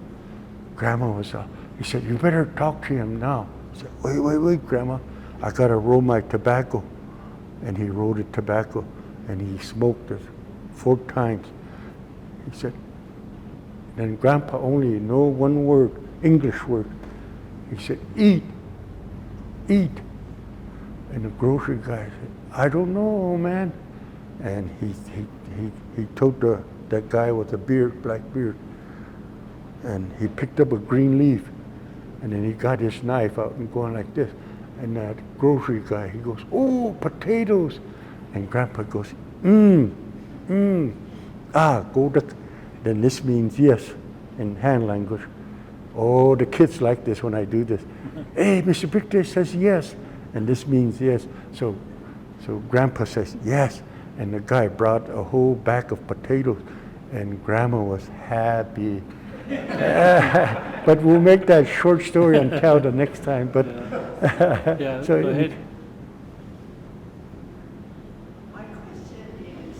Grandma was, he said, you better talk to him now. I said, wait, Grandma. I gotta roll my tobacco. And he rolled the tobacco and he smoked it 4 times. He said, and Grandpa only know one word, English word. He said, eat. And the grocery guy said, I don't know, man. And he told that guy with the beard, black beard, and he picked up a green leaf, and then he got his knife out and going like this. And that grocery guy, he goes, oh, potatoes. And Grandpa goes, go to. Then this means yes in hand language. Oh, the kids like this when I do this. Hey, Mr. Victor says yes, and this means yes. So Grandpa says yes, and the guy brought a whole bag of potatoes, and Grandma was happy. But we'll make that short story and tell the next time. But Yeah, so go ahead. My question is,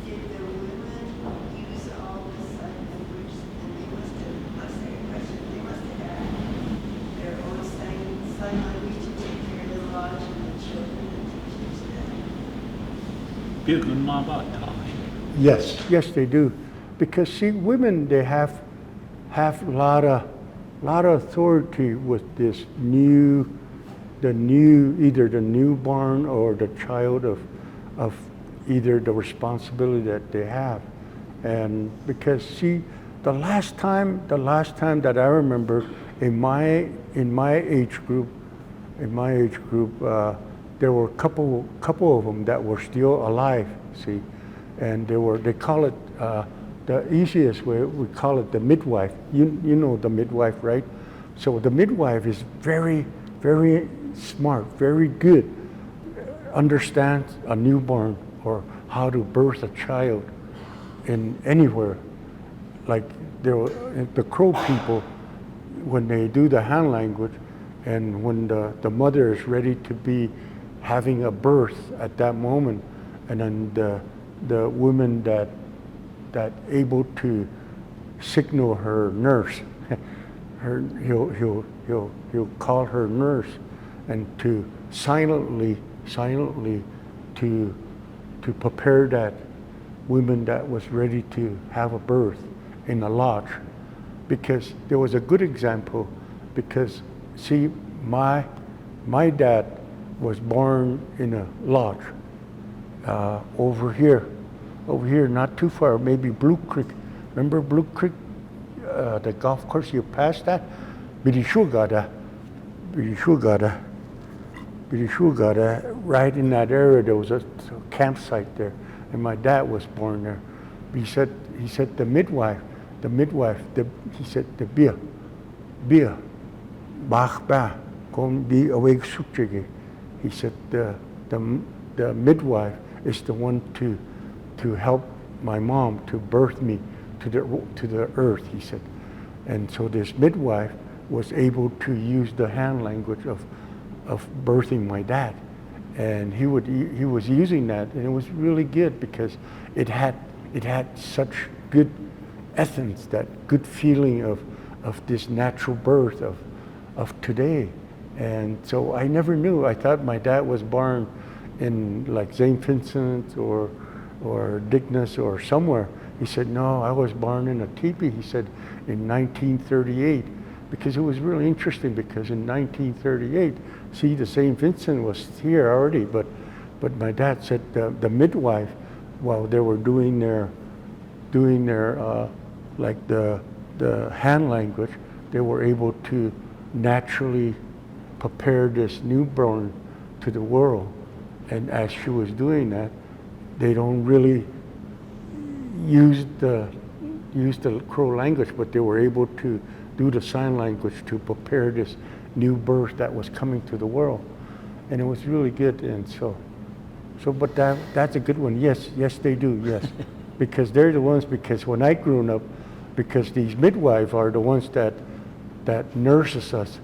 did the women use all the sign language? And they must have, my second question, they must have had their own sign language to take care of the lodge and the children and teachers then. 别跟妈妈谈。Yes, they do. Because see, women, they have a lot of authority with this either the newborn or the child of either the responsibility that they have. And because see, the last time that I remember in my age group, there were a couple of them that were still alive. See, and they call it the easiest way, we call it the midwife. You know the midwife, right? So the midwife is very, very smart, very good, understands a newborn or how to birth a child in anywhere. Like the Crow people, when they do the hand language, and when the mother is ready to be having a birth at that moment, and then the woman that able to signal her nurse, he'll call her nurse, and to silently to prepare that woman that was ready to have a birth in a lodge. Because there was a good example, because see, my dad was born in a lodge over here, not too far, maybe Blue Creek. Remember Blue Creek, the golf course, you passed that? Birishugada, right in that area, there was a campsite there, and my dad was born there. He said the midwife, he said the beer, bach ba, kon be awake sukjege. He said the midwife is the one to help my mom to birth me to the earth, he said. And so this midwife was able to use the hand language of birthing my dad. And he was using that, and it was really good because it had such good essence, that good feeling of this natural birth of today. And so I never knew. I thought my dad was born in like St. Vincent or Dignas or somewhere. He said, no, I was born in a teepee, he said, in 1938. Because it was really interesting, because in 1938, see, the St. Vincent was here already, but my dad said the midwife, while they were doing their like the hand language, they were able to naturally prepare this newborn to the world. And as she was doing that, they don't really use the Crow language, but they were able to do the sign language to prepare this new birth that was coming to the world. And it was really good. And so but that's a good one. Yes, they do, yes. Because they're the ones, because when I grew up, because these midwives are the ones that nurses us.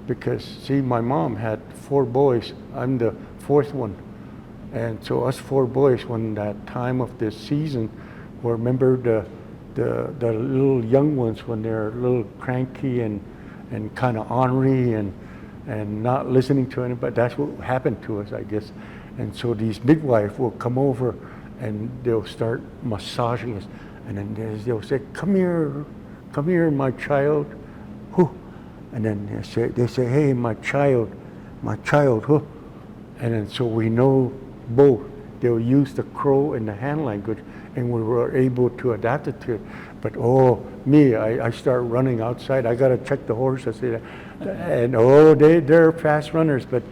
Because see, my mom had 4 boys, I'm the 4th one. And so us 4 boys, when that time of this season, remember the little young ones, when they're a little cranky and kind of ornery and not listening to anybody, that's what happened to us, I guess. And so these midwives will come over and they'll start massaging us, and then they'll say, come here, my child. Whew. And then they say, hey, my child. Whew. And then so we know both. They'll use the Crow and the hand language, and we were able to adapt it to it. But I start running outside. I got to check the horses, and they're fast runners. But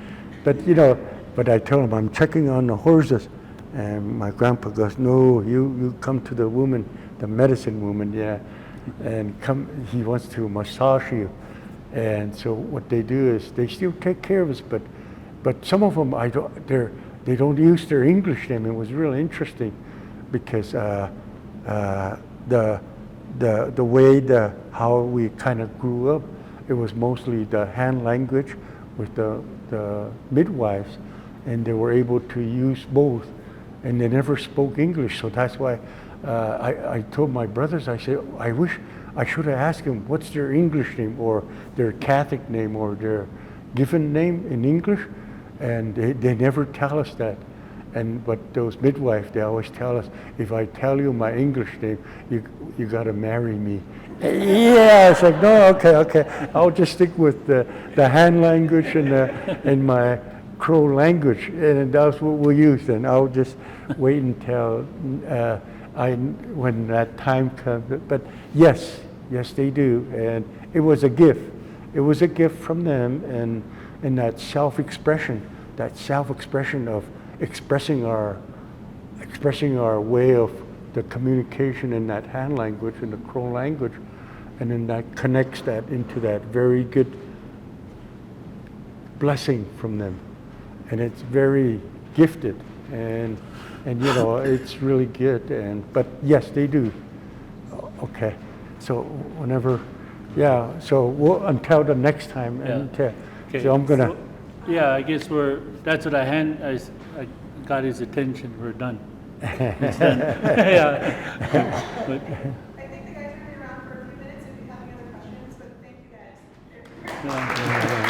I tell them I'm checking on the horses, and my grandpa goes, no, you come to the woman, the medicine woman, yeah, and come. He wants to massage you, and so what they do is they still take care of us, but some of them they don't use their English name. It was really interesting, because the way how we kind of grew up, it was mostly the hand language with the midwives, and they were able to use both, and they never spoke English. So that's why I told my brothers, I said, I wish I should have asked them what's their English name or their Catholic name or their given name in English, and they never tell us that. But those midwives, they always tell us, if I tell you my English name, you got to marry me. Yeah, it's like, no, okay. I'll just stick with the hand language and my Crow language, and that's what we'll use. And I'll just wait until when that time comes. But yes, they do, and it was a gift. It was a gift from them, and that self-expression of expressing our way of the communication in that hand language, in the Crow language, and then that connects that into that very good blessing from them. And it's very gifted, and it's really good. But yes, they do. Okay, so whenever, yeah. So until the next time. Yeah. Okay. So I'm gonna. Yeah, I guess that's what I got his attention. We're done. It's done. Yeah. But, I think the guys are going to be around for a few minutes if you have any other questions, but thank you guys. yeah.